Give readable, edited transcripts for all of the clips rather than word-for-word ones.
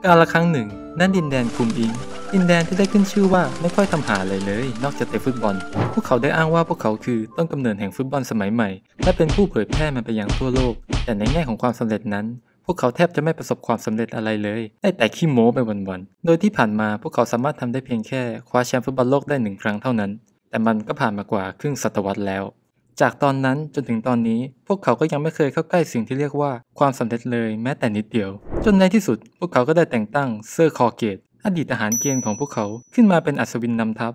กาลครั้งหนึ่งณดินแดนคุมอิงดินแดนที่ได้ขึ้นชื่อว่าไม่ค่อยทำหาอะไรเลยนอกจากเตะฟุตบอลพวกเขาได้อ้างว่าพวกเขาคือต้นกำเนิดแห่งฟุตบอลสมัยใหม่และเป็นผู้เผยแพร่มันไปยังทั่วโลกแต่ในแง่ของความสำเร็จนั้นพวกเขาแทบจะไม่ประสบความสำเร็จอะไรเลยได้แต่ขี้โม้ไปวันๆโดยที่ผ่านมาพวกเขาสามารถทำได้เพียงแค่คว้าแชมป์ฟุตบอลโลกได้1 ครั้งเท่านั้นแต่มันก็ผ่านมากว่าครึ่งศตวรรษแล้วจากตอนนั้นจนถึงตอนนี้พวกเขาก็ยังไม่เคยเข้าใกล้สิ่งที่เรียกว่าความสำเร็จเลยแม้แต่นิดเดียวจนในที่สุดพวกเขาก็ได้แต่งตั้งเซอร์คอร์เกตอดีตทหารเกณฑ์ของพวกเขาขึ้นมาเป็นอัศวินนำทัพ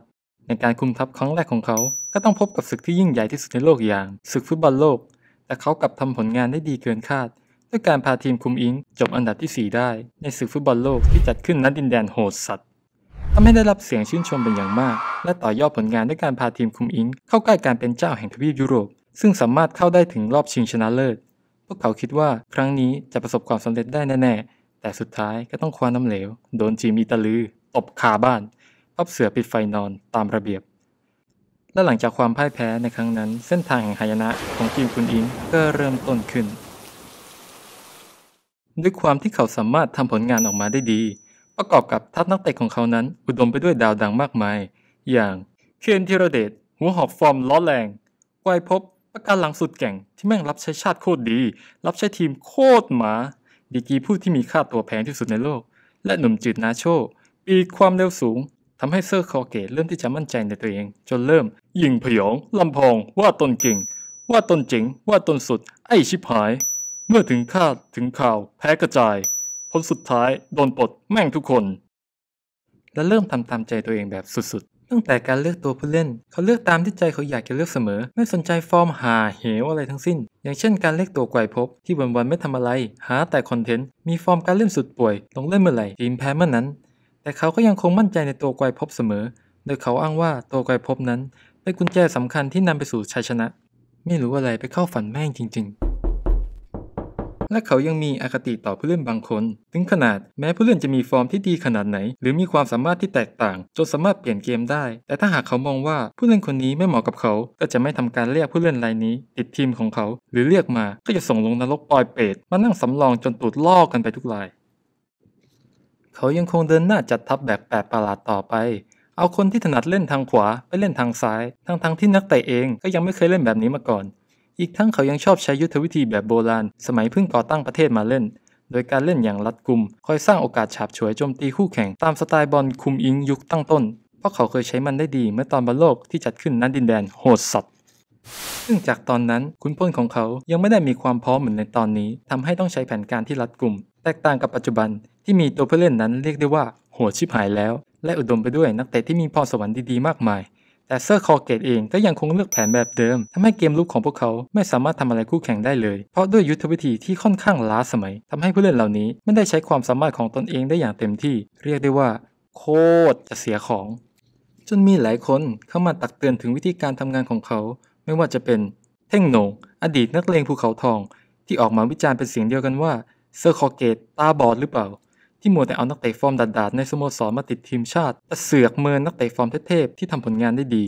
ในการคุมทัพครั้งแรกของเขาก็ต้องพบกับศึกที่ยิ่งใหญ่ที่สุดในโลกอย่างศึกฟุตบอลโลกแต่เขากลับทำผลงานได้ดีเกินคาดด้วยการพาทีมคุมอิงจบอันดับที่ 4ได้ในศึกฟุตบอลโลกที่จัดขึ้นณดินแดนโหดสัตว์ทำให้ได้รับเสียงชื่นชมเป็นอย่างมากและต่อยอดผลงานด้วยการพาทีมคุมอิงเข้าใกล้การเป็นเจ้าแห่งทวีปยุโรปซึ่งสามารถเข้าได้ถึงรอบชิงชนะเลิศพวกเขาคิดว่าครั้งนี้จะประสบความสำเร็จได้แน่ๆแต่สุดท้ายก็ต้องคว้าน้ำเหลวโดนจีมอิตาลีตบคาบ้านพับเสือปิดไฟนอนตามระเบียบและหลังจากความพ่ายแพ้ในครั้งนั้นเส้นทางแห่งหายนะของทีมคุมอิงก็เริ่มต้นขึ้นด้วยความที่เขาสามารถทำผลงานออกมาได้ดีประกอบกับทัพนักเตะของเขานั้นอุดมไปด้วยดาวดังมากมายอย่างเคนธีรเดชหัวหอกฟอร์มล้อแรงไวพบประการหลังสุดแกร่งที่แม่งรับใช้ชาติโคตรดีรับใช้ทีมโคตรหมาดีกรีผู้ที่มีค่าตัวแพงที่สุดในโลกและหนุ่มจืดนาโชปีกความเร็วสูงทำให้เซอร์คอเกตเริ่มที่จะมั่นใจในตัวเองจนเริ่มยิงพยองลำพองว่าตนเก่งว่าตนเจ๋งว่าตนสุดไอ้ชิบหายเมื่อถึงคาดถึงข่าวแพ้กระจายผลสุดท้ายโดนปลดแม่งทุกคนและเริ่มทำตามใจตัวเองแบบสุดๆตั้งแต่การเลือกตัวผู้เล่นเขาเลือกตามที่ใจเขาอยากจะเลือกเสมอไม่สนใจฟอร์มหาเหวอะไรทั้งสิ้นอย่างเช่นการเลือกตัวไกวภพที่วันๆไม่ทำอะไรหาแต่คอนเทนต์มีฟอร์มการเล่นสุดป่วยลงเล่นเมื่อไหร่ทีมแพ้เมื่อนั้นแต่เขาก็ยังคงมั่นใจในตัวไกวภพเสมอโดยเขาอ้างว่าตัวไกวภพนั้นเป็นกุญแจสำคัญที่นำไปสู่ชัยชนะไม่รู้อะไรไปเข้าฝันแม่งจริงๆและเขายังมีอคติต่อผู้เล่นบางคนถึงขนาดแม้ผู้เล่นจะมีฟอร์มที่ดีขนาดไหนหรือมีความสามารถที่แตกต่างจนสามารถเปลี่ยนเกมได้แต่ถ้าหากเขามองว่าผู้เล่นคนนี้ไม่เหมาะกับเขาก็จะไม่ทำการเรียกผู้เล่นรายนี้ติดทีมของเขาหรือเรียกมาก็จะส่งลงนรกปลอยเปรตมานั่งสำรองจนตูดลอกกันไปทุกรายเขายังคงเดินหน้าจัดทัพแบบแปลกประหลาดต่อไปเอาคนที่ถนัดเล่นทางขวาไปเล่นทางซ้ายทั้งที่นักเตะเองก็ยังไม่เคยเล่นแบบนี้มาก่อนอีกทั้งเขายังชอบใช้ยุทธวิธีแบบโบราณสมัยเพิ่งก่อตั้งประเทศมาเล่นโดยการเล่นอย่างรัดกุมคอยสร้างโอกาสฉาบฉวยโจมตีคู่แข่งตามสไตล์บอลคุมอิงยุคตั้งต้นเพราะเขาเคยใช้มันได้ดีเมื่อตอนบอลโลกที่จัดขึ้นณดินแดนโหดสัตว์ซึ่งจากตอนนั้นขุนพลของเขายังไม่ได้มีความพร้อมเหมือนในตอนนี้ทำให้ต้องใช้แผนการที่รัดกุมแตกต่างกับปัจจุบันที่มีตัวผู้เล่นนั้นเรียกได้ว่าโหดชิบหายแล้วและอุดมไปด้วยนักเตะที่มีพรสวรรค์ดีๆมากมายแต่เซอร์คอเกตเองก็ยังคงเลือกแผนแบบเดิมทำให้เกมลุกของพวกเขาไม่สามารถทำอะไรคู่แข่งได้เลยเพราะด้วยยุทธวิธีที่ค่อนข้างล้าสมัยทำให้ผู้เล่นเหล่านี้ไม่ได้ใช้ความสามารถของตนเองได้อย่างเต็มที่เรียกได้ว่าโคตรจะเสียของจนมีหลายคนเข้ามาตักเตือนถึงวิธีการทำงานของเขาไม่ว่าจะเป็นเท่งโหน่งอดีตนักเลงภูเขาทองที่ออกมาวิจารณ์เป็นเสียงเดียวกันว่าเซอร์คอเกตตาบอดหรือเปล่าที่มัวแต่เอานักเตะฟอร์มดาดๆในสโมสรมาติดทีมชาติแต่เสือกเมินนักเตะฟอร์มเทพๆที่ทำผลงานได้ดี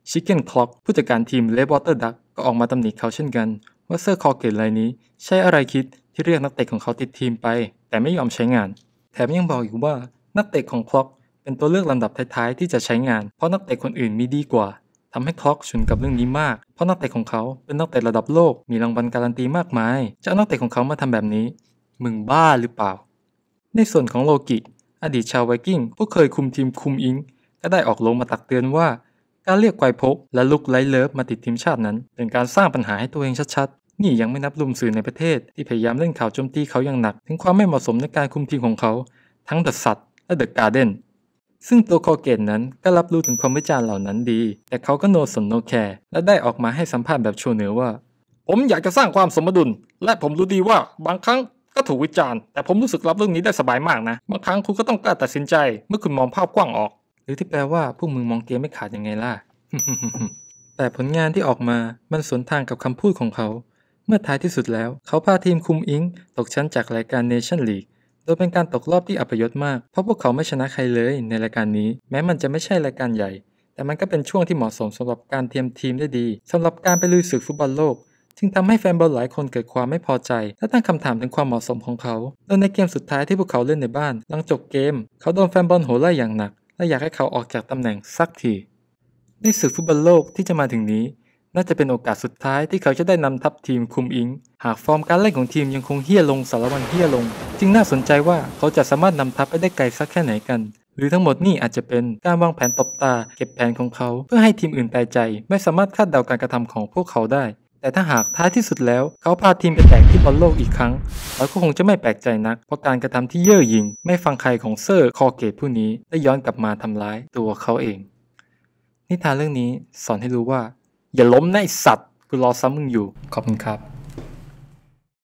ชิคเก้นคล็อกผู้จัดการทีมเลดวอเตอร์ดักก็ออกมาตำหนิเขาเช่นกันว่าเซอร์คอเกตรายนี้ใช้อะไรคิดที่เรียกนักเตะของเขาติดทีมไปแต่ไม่ยอมใช้งานแถมยังบอกอีกว่านักเตะของคล็อกเป็นตัวเลือกลำดับท้ายๆที่จะใช้งานเพราะนักเตะคนอื่นมีดีกว่าทำให้คล็อกฉุนกับเรื่องนี้มากเพราะนักเตะของเขาเป็นนักเตะระดับโลกมีรางวัลการันตีมากมายจะเอานักเตะของเขามาทำแบบนี้มึงบ้าหรือเปล่าในส่วนของโลกิอดีตชาวไวกิ้งผู้เคยคุมทีมคุมอิงก็ได้ออกโรงมาตักเตือนว่าการเรียกไกวภพและลุกไลเลิฟมาติดทีมชาตินั้นเป็นการสร้างปัญหาให้ตัวเองชัดๆนี่ยังไม่นับรวมสื่อในประเทศที่พยายามเล่นข่าวโจมตีเขาอย่างหนักถึงความไม่เหมาะสมในการคุมทีมของเขาทั้งเดอะซัตและเดอะการ์เด้นซึ่งตัวคอเกตนั้นก็รับรู้ถึงความวิจารณ์เหล่านั้นดีแต่เขาก็โนสนโนแคร์และได้ออกมาให้สัมภาษณ์แบบโชว์เหนือว่าผมอยากจะสร้างความสมดุลและผมรู้ดีว่าบางครั้งก็ถูกวิจารณ์แต่ผมรู้สึกรับเรื่องนี้ได้สบายมากนะบางครั้งคุณก็ต้องกล้าตัดสินใจเมื่อคุณมองภาพกว้างออกหรือที่แปลว่าพวกมึงมองเกมไม่ขาดยังไงล่ะ แต่ผลงานที่ออกมามันสวนทางกับคำพูดของเขาเมื่อท้ายที่สุดแล้วเขาพาทีมคุมอิงตกชั้นจากรายการเนชั่นลีกโดยเป็นการตกรอบที่อัปยศมากเพราะพวกเขาไม่ชนะใครเลยในรายการนี้แม้มันจะไม่ใช่รายการใหญ่แต่มันก็เป็นช่วงที่เหมาะสมสำหรับการเตรียมทีมได้ดีสำหรับการไปลุยศึกฟุตบอลโลก จึงทำให้แฟนบอลหลายคนเกิดความไม่พอใจและตั้งคำถามถึงความเหมาะสมของเขาโดยในเกมสุดท้ายที่พวกเขาเล่นในบ้านหลังจบเกมเขาโดนแฟนบอลโห่ไล่อย่างหนักและอยากให้เขาออกจากตำแหน่งสักทีในศึกฟุตบอลโลกที่จะมาถึงนี้น่าจะเป็นโอกาสสุดท้ายที่เขาจะได้นำทัพทีมคุมอิงหากฟอร์มการเล่นของทีมยังคงเหี้ยลงสารวัตรเหี้ยลงจึงน่าสนใจว่าเขาจะสามารถนำทัพไปได้ไกลสักแค่ไหนกันหรือทั้งหมดนี่อาจจะเป็นการวางแผนตบตาเก็บแผนของเขาเพื่อให้ทีมอื่นแปลกใจไม่สามารถคาดเดาการกระทำของพวกเขาได้แต่ถ้าหากท้ายที่สุดแล้วเขาพาทีมไปแตกที่บอลโลกอีกครั้งเราก็คงจะไม่แปลกใจนักเพราะการกระทำที่เย่อหยิ่งไม่ฟังใครของเซอร์คอเกตผู้นี้ได้ย้อนกลับมาทำร้ายตัวเขาเองนิทานเรื่องนี้สอนให้รู้ว่าอย่าล้มนะไอ้สัตว์กูรอซ้ำมึงอยู่ขอบคุณครับ